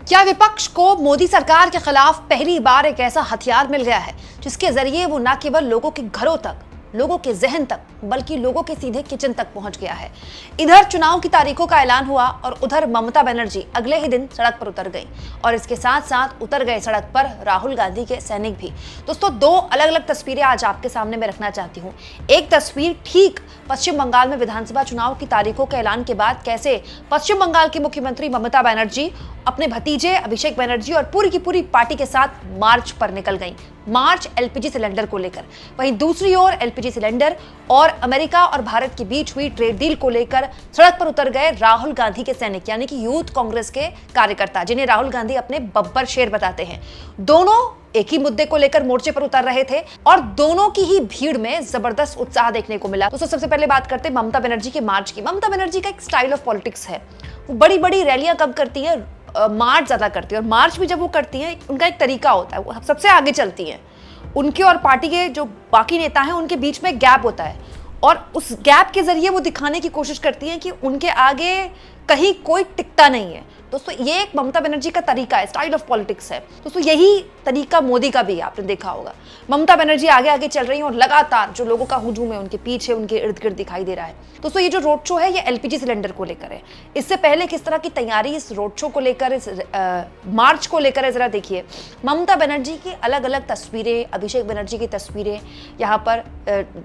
क्या विपक्ष को मोदी सरकार के खिलाफ पहली बार एक ऐसा हथियार मिल गया है जिसके जरिए वो न केवल लोगों के घरों तक, लोगों के जहन तक, बल्कि लोगों के सीधे किचन तक पहुंच गया है। इधर चुनाव की तारीखों का ऐलान हुआ और उधर ममता बनर्जी अगले ही दिन सड़क पर उतर गई और इसके साथ साथ उतर गए सड़क पर राहुल गांधी के सैनिक भी। दोस्तों, दो अलग अलग तस्वीरें आज आपके सामने मैं रखना चाहती हूँ। एक तस्वीर ठीक पश्चिम बंगाल में विधानसभा चुनाव की तारीखों के ऐलान के बाद कैसे पश्चिम बंगाल की मुख्यमंत्री ममता बनर्जी अपने भतीजे अभिषेक बनर्जी और पूरी की पूरी पार्टी के साथ मार्च पर निकल गई। मार्च एलपीजी सिलेंडर को लेकर। वहीं दूसरी ओर एलपीजी सिलेंडर और अमेरिका और भारत के बीच हुई ट्रेड डील को लेकर सड़क पर उतर गए राहुल गांधी के सैनिक, यानी कि यूथ कांग्रेस के कार्यकर्ता, जिन्हें राहुल गांधी अपने बब्बर शेर बताते हैं। दोनों एक ही मुद्दे को लेकर मोर्चे पर उतर रहे थे और दोनों की ही भीड़ में जबरदस्त उत्साह देखने को मिला। दोस्तों, सबसे पहले बात करते हैं ममता बनर्जी के मार्च की। ममता बनर्जी का एक स्टाइल ऑफ पॉलिटिक्स है। वो बड़ी बड़ी रैलियां कब करती है, मार्च ज्यादा करती है। और मार्च भी जब वो करती हैं, उनका एक तरीका होता है, वो सबसे आगे चलती हैं। उनके और पार्टी के जो बाकी नेता हैं उनके बीच में गैप होता है और उस गैप के जरिए वो दिखाने की कोशिश करती हैं कि उनके आगे कहीं कोई टिकता नहीं है। दोस्तों, ये एक ममता बनर्जी का तरीका है, स्टाइल ऑफ पॉलिटिक्स है। दोस्तों, यही तरीका मोदी का भी है, आपने देखा होगा। ममता बनर्जी आगे आगे चल रही हैं और लगातार जो लोगों का हुजूम है उनके पीछे, उनके इर्द गिर्द दिखाई दे रहा है। दोस्तों, ये जो रोड शो है ये एलपीजी सिलेंडर को लेकर है। इससे पहले किस तरह की तैयारी इस रोड शो को लेकर, इस मार्च को लेकर है, जरा देखिए। ममता बनर्जी की अलग अलग तस्वीरें, अभिषेक बनर्जी की तस्वीरें यहाँ पर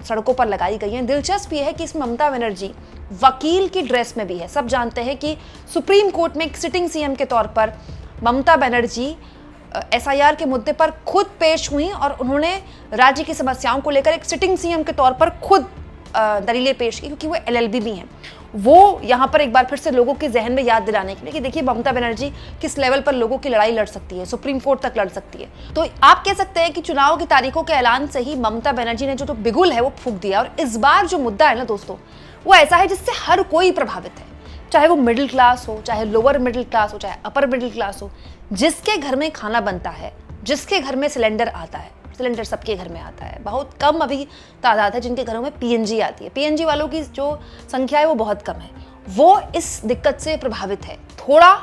सड़कों पर लगाई गई हैं। दिलचस्प ये है कि इस ममता बनर्जी वकील की ड्रेस में भी है। सब जानते हैं कि सुप्रीम कोर्ट में एक सिटिंग सीएम के तौर पर ममता बनर्जी एसआईआर के मुद्दे पर खुद पेश हुई और उन्होंने राज्य की समस्याओं को लेकर एक सिटिंग सीएम के तौर पर खुद दलीलें पेश की, क्योंकि वो एलएलबी भी हैं। वो यहाँ पर एक बार फिर से लोगों के जहन में याद दिलाने के लिए कि देखिए ममता बनर्जी किस लेवल पर लोगों की लड़ाई लड़ सकती है, सुप्रीम कोर्ट तक लड़ सकती है। तो आप कह सकते हैं कि चुनाव की तारीखों के ऐलान से ही ममता बनर्जी ने जो बिगुल है वो फूंक दिया। और इस बार जो मुद्दा है ना दोस्तों, वो ऐसा है जिससे हर कोई प्रभावित है, चाहे वो मिडिल क्लास हो, चाहे लोअर मिडिल क्लास हो, चाहे अपर मिडिल क्लास हो। जिसके घर में खाना बनता है, जिसके घर में सिलेंडर आता है, सिलेंडर सबके घर में आता है। बहुत कम अभी तादाद है जिनके घरों में पीएनजी आती है। पीएनजी वालों की जो संख्या है वो बहुत कम है। वो इस दिक्कत से प्रभावित है। थोड़ा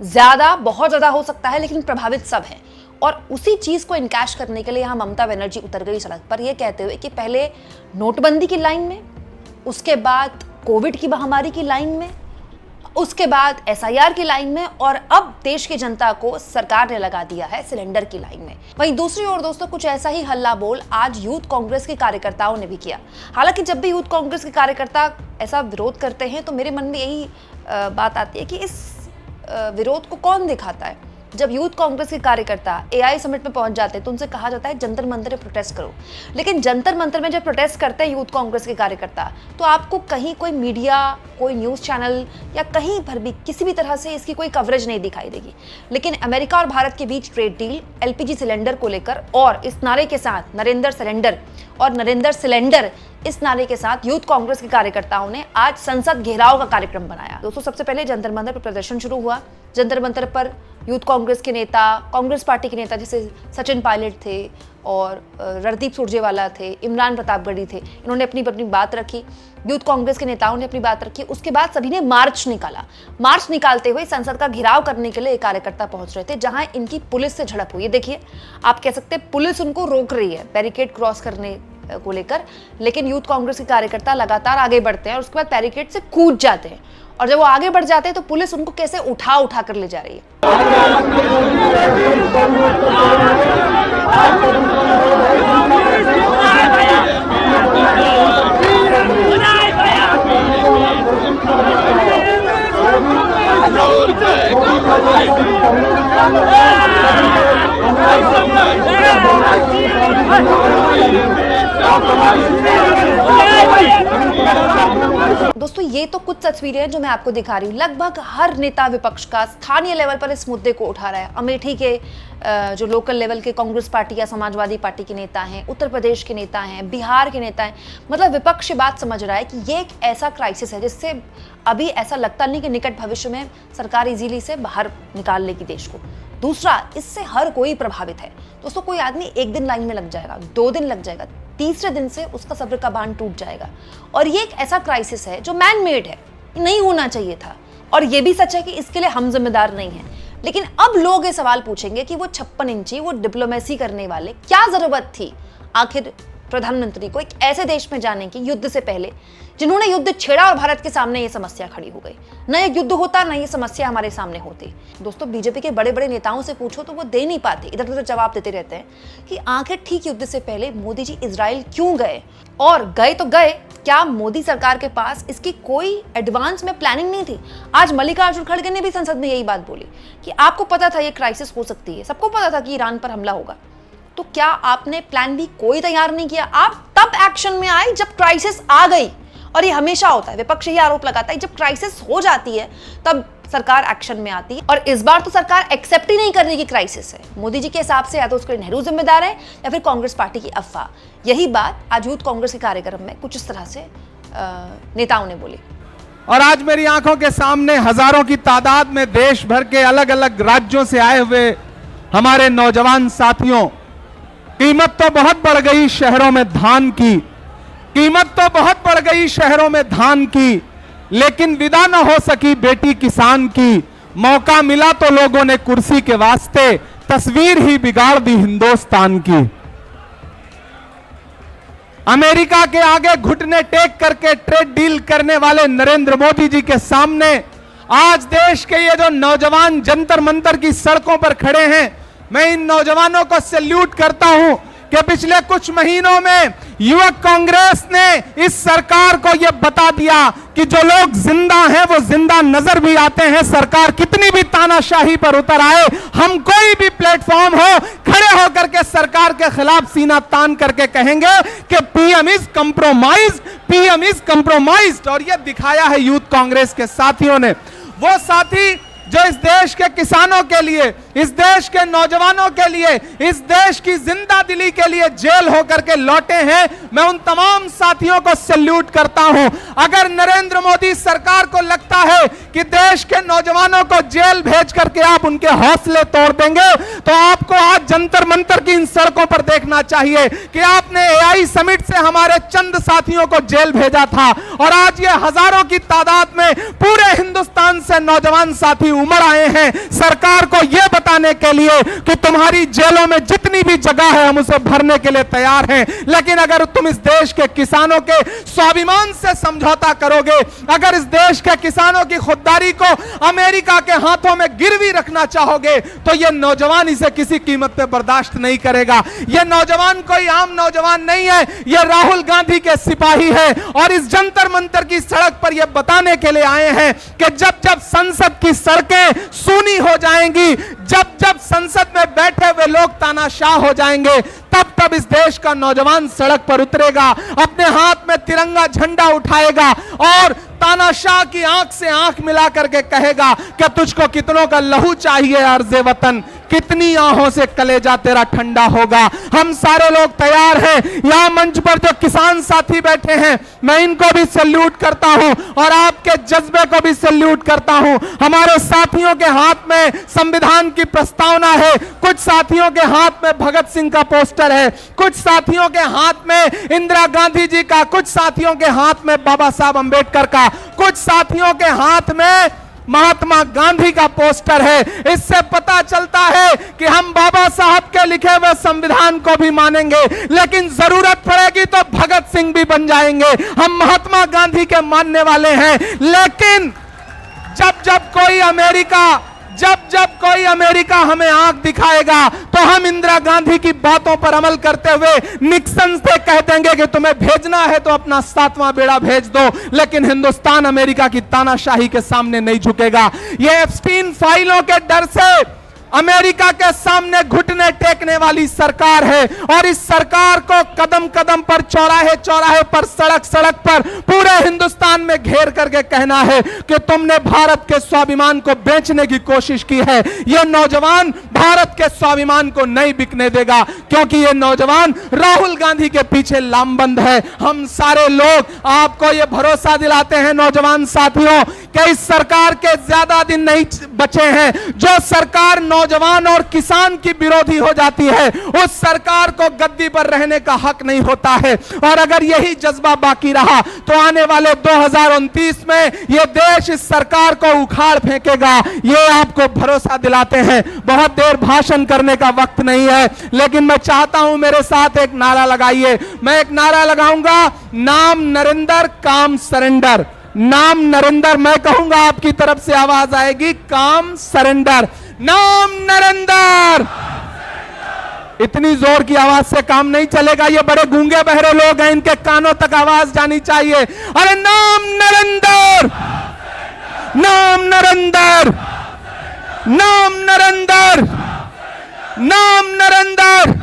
ज्यादा, बहुत ज्यादा हो सकता है, लेकिन प्रभावित सब है। और उसी चीज को इनकैश करने के लिए यहाँ ममता बनर्जी उतर गई सड़क पर, यह कहते हुए कि पहले नोटबंदी की लाइन में, उसके बाद कोविड की महामारी की लाइन में, उसके बाद एसआईआर की लाइन में, और अब देश की जनता को सरकार ने लगा दिया है सिलेंडर की लाइन में। वहीं दूसरी ओर दोस्तों, कुछ ऐसा ही हल्ला बोल आज यूथ कांग्रेस के कार्यकर्ताओं ने भी किया। हालांकि जब भी यूथ कांग्रेस के कार्यकर्ता ऐसा विरोध करते हैं तो मेरे मन में यही बात आती है कि इस विरोध को कौन दिखाता है। जब यूथ कांग्रेस के कार्यकर्ता एआई समिट में पहुंच जाते हैं तो उनसे कहा जाता है जंतर मंतर में प्रोटेस्ट करो। लेकिन जंतर मंतर में जब प्रोटेस्ट करते हैं यूथ कांग्रेस के कार्यकर्ता, तो आपको कहीं कोई मीडिया, कोई न्यूज़ चैनल या कहीं पर भी किसी भी तरह से इसकी कोई कवरेज नहीं दिखाई देगी। लेकिन अमेरिका और भारत के बीच ट्रेड डील, एलपीजी सिलेंडर को लेकर और इस नारे के साथ नरेंद्र सिलेंडर और नरेंद्र सिलेंडर, इस नारे के साथ यूथ कांग्रेस के कार्यकर्ताओं ने आज संसद घेराव का कार्यक्रम बनाया। दोस्तों, सबसे पहले जंतर मंतर पर प्रदर्शन शुरू हुआ। जंतर मंतर पर यूथ कांग्रेस के नेता, कांग्रेस पार्टी के नेता जैसे सचिन पायलट थे और रणदीप सुरजेवाला थे, इमरान प्रतापगढ़ी थे, इन्होंने अपनी अपनी बात रखी। यूथ कांग्रेस के नेताओं ने अपनी बात रखी। उसके बाद सभी ने मार्च निकाला। मार्च निकालते हुए संसद का घेराव करने के लिए कार्यकर्ता पहुंच रहे थे, जहां इनकी पुलिस से झड़प हुई। देखिए, आप कह सकते हैं पुलिस उनको रोक रही है बैरिकेड क्रॉस करने को लेकर, लेकिन यूथ कांग्रेस के कार्यकर्ता लगातार आगे बढ़ते हैं और उसके बाद बैरिकेड से कूद जाते हैं। और जब वो आगे बढ़ जाते हैं तो पुलिस उनको कैसे उठा उठा कर ले जा रही है। दोस्तों, ये तो कुछ तस्वीरें हैं जो मैं आपको दिखा रही हूँ। लगभग हर नेता विपक्ष का स्थानीय लेवल पर इस मुद्दे को उठा रहा है। अमेठी के जो लोकल लेवल के कांग्रेस पार्टी या समाजवादी पार्टी के नेता हैं, उत्तर प्रदेश के नेता हैं, बिहार के नेता हैं, मतलब विपक्ष बात समझ रहा है कि ये एक ऐसा क्राइसिस है जिससे अभी ऐसा लगता नहीं कि निकट भविष्य में सरकार इजीली से बाहर निकाल लेगी देश को। दूसरा, इससे हर कोई प्रभावित है। दोस्तों, कोई आदमी एक दिन लाइन में लग जाएगा, 2 दिन लग जाएगा, तीसरे दिन से उसका सब्र का बांध टूट जाएगा। और ये एक ऐसा क्राइसिस है जो मैन मेड है, नहीं होना चाहिए था। और ये भी सच है कि इसके लिए हम जिम्मेदार नहीं हैं। लेकिन अब लोग ये सवाल पूछेंगे कि वो 56 इंची, वो डिप्लोमेसी करने वाले, क्या जरूरत थी आखिर प्रधानमंत्री को एक ऐसे देश में जाने की युद्ध से पहले, जिन्होंने युद्ध छेड़ा और भारत के सामने ये समस्या खड़ी हो गई। न ये युद्ध होता, न ये समस्या हमारे सामने होती। दोस्तों, बीजेपी के बड़े बड़े नेताओं से पूछो तो वो दे नहीं पाते, इधर उधर जवाब देते रहते हैं कि आखिर ठीक युद्ध से पहले मोदी जी इजराइल क्यों गए, और गए तो गए, क्या मोदी सरकार के पास इसकी कोई एडवांस में प्लानिंग नहीं थी? आज मल्लिकार्जुन खड़गे ने भी संसद में यही बात बोली कि आपको पता था ये क्राइसिस हो सकती है, सबको पता था कि ईरान पर हमला होगा, तो क्या आपने प्लान बी कोई तैयार नहीं किया? आप तब एक्शन में आए जब क्राइसिस आ गई, और ये हमेशा होता है, विपक्ष ही आरोप लगाता है जब क्राइसिस हो जाती है तब सरकार एक्शन में आती है। और इस बार तो सरकार एक्सेप्ट ही नहीं कर रही कि क्राइसिस है। मोदी जी के हिसाब से या तो उसके नेहरू जिम्मेदार है या फिर कांग्रेस पार्टी की अफवाह। यही बात आज यूथ कांग्रेस के कार्यक्रम में कुछ इस तरह से नेताओं ने बोली। और आज मेरी आंखों के सामने हजारों की तादाद में देश भर के अलग अलग राज्यों से आए हुए हमारे नौजवान साथियों, कीमत तो बहुत बढ़ गई शहरों में धान की, कीमत तो बहुत बढ़ गई शहरों में धान की, लेकिन विदा न हो सकी बेटी किसान की। मौका मिला तो लोगों ने कुर्सी के वास्ते तस्वीर ही बिगाड़ दी हिंदुस्तान की। अमेरिका के आगे घुटने टेक करके ट्रेड डील करने वाले नरेंद्र मोदी जी के सामने आज देश के ये जो नौजवान जंतर मंतर की सड़कों पर खड़े हैं, मैं इन नौजवानों को सैल्यूट करता हूं कि पिछले कुछ महीनों में युवक कांग्रेस ने इस सरकार को यह बता दिया कि जो लोग जिंदा हैं वो जिंदा नजर भी आते हैं। सरकार कितनी भी तानाशाही पर उतर आए, हम कोई भी प्लेटफॉर्म हो, खड़े होकर के सरकार के खिलाफ सीना तान करके कहेंगे कि PM is compromised, PM is compromised. और यह दिखाया है यूथ कांग्रेस के साथियों ने, वो साथी जो इस देश के किसानों के लिए, इस देश के नौजवानों के लिए, इस देश की जिंदा दिली के लिए जेल होकर के लौटे हैं। मैं उन तमाम साथियों को सैल्यूट करता हूं। अगर नरेंद्र मोदी सरकार को लगता है कि देश के नौजवानों को जेल भेज करके आप उनके हौसले तोड़ देंगे, तो आपको आज जंतर मंतर की इन सड़कों पर देखना चाहिए कि आपने एआई समिट से हमारे चंद साथियों को जेल भेजा था, और आज ये हजारों की तादाद में पूरे हिंदुस्तान से नौजवान साथी उमड़ आए हैं सरकार को यह बताने के लिए कि तुम्हारी जेलों में जितनी भी जगह है हम उसे भरने के लिए तैयार हैं। लेकिन अगर तुम इस देश के किसानों के स्वाभिमान से समझौता करोगे, अगर इस देश के किसानों की खुददारी को अमेरिका के हाथों में गिरवी रखना चाहोगे, तो यह नौजवान इसे किसी कीमत पे बर्दाश्त नहीं करेगा। यह नौजवान कोई आम नौजवान नहीं है, यह राहुल गांधी के सिपाही है, और इस जंतर मंतर की सड़क पर यह बताने के लिए आए हैं कि जब जब संसद की सड़कें सूनी हो जाएंगी, जब जब संसद में बैठे हुए लोग तानाशाह हो जाएंगे, तब तब इस देश का नौजवान सड़क पर उतरेगा, अपने हाथ में तिरंगा झंडा उठाएगा और तानाशाह की आंख से आंख मिला करके कहेगा कि तुझको कितनों का लहू चाहिए अर्ज़े वतन, कितनी आहों से कलेजा तेरा ठंडा होगा। हम सारे लोग तैयार हैं। यहां मंच पर जो किसान साथी बैठे हैं, मैं इनको भी सैल्यूट करता हूं और आपके जज्बे को भी सैल्यूट करता हूं। हमारे साथियों के हाथ में संविधान की प्रस्तावना है, कुछ साथियों के हाथ में भगत सिंह का पोस्टर है, कुछ साथियों के हाथ में इंदिरा गांधी जी का, कुछ साथियों के हाथ में बाबा साहब अंबेडकर का, कुछ साथियों के हाथ में महात्मा गांधी का पोस्टर है। इससे पता चलता है कि हम बाबा साहब के लिखे हुए संविधान को भी मानेंगे, लेकिन जरूरत पड़ेगी तो भगत सिंह भी बन जाएंगे। हम महात्मा गांधी के मानने वाले हैं, लेकिन जब जब कोई अमेरिका हमें आंख दिखाएगा तो हम इंदिरा गांधी की बातों पर अमल करते हुए निक्सन से कह देंगे कि तुम्हें भेजना है तो अपना 7वां बेड़ा भेज दो, लेकिन हिंदुस्तान अमेरिका की तानाशाही के सामने नहीं झुकेगा। ये एप्स्टीन फाइलों के डर से अमेरिका के सामने घुटने टेकने वाली सरकार है, और इस सरकार को कदम कदम पर, चौराहे चौराहे पर, सड़क सड़क पर पूरे हिंदुस्तान में घेर करके कहना है कि तुमने भारत के स्वाभिमान को बेचने की कोशिश की है। यह नौजवान भारत के स्वाभिमान को नहीं बिकने देगा, क्योंकि यह नौजवान राहुल गांधी के पीछे लामबंद है। हम सारे लोग आपको यह भरोसा दिलाते हैं नौजवान साथियों कि इस सरकार के ज्यादा दिन नहीं बचे हैं। जो सरकार नौजवान और किसान की विरोधी हो जाती है, उस सरकार को गद्दी पर रहने का हक नहीं होता है। और अगर यही जज्बा बाकी रहा तो आने वाले 2029 में यह देश इस सरकार को उखाड़ फेंकेगा, ये आपको भरोसा दिलाते हैं। बहुत देर भाषण करने का वक्त नहीं है, लेकिन मैं चाहता हूं मेरे साथ एक नारा लगाइए। मैं एक नारा लगाऊंगा, नाम नरेंद्र काम सरेंडर। नाम नरेंद्र, मैं कहूंगा आपकी तरफ से आवाज आएगी, काम सरेंडर। नाम नरेंद्र। इतनी जोर की आवाज से काम नहीं चलेगा, ये बड़े गूंगे बहरे लोग हैं, इनके कानों तक आवाज जानी चाहिए। अरे नाम नरेंद्र, नाम नरेंद्र, नाम नरेंद्र, नाम नरेंद्र।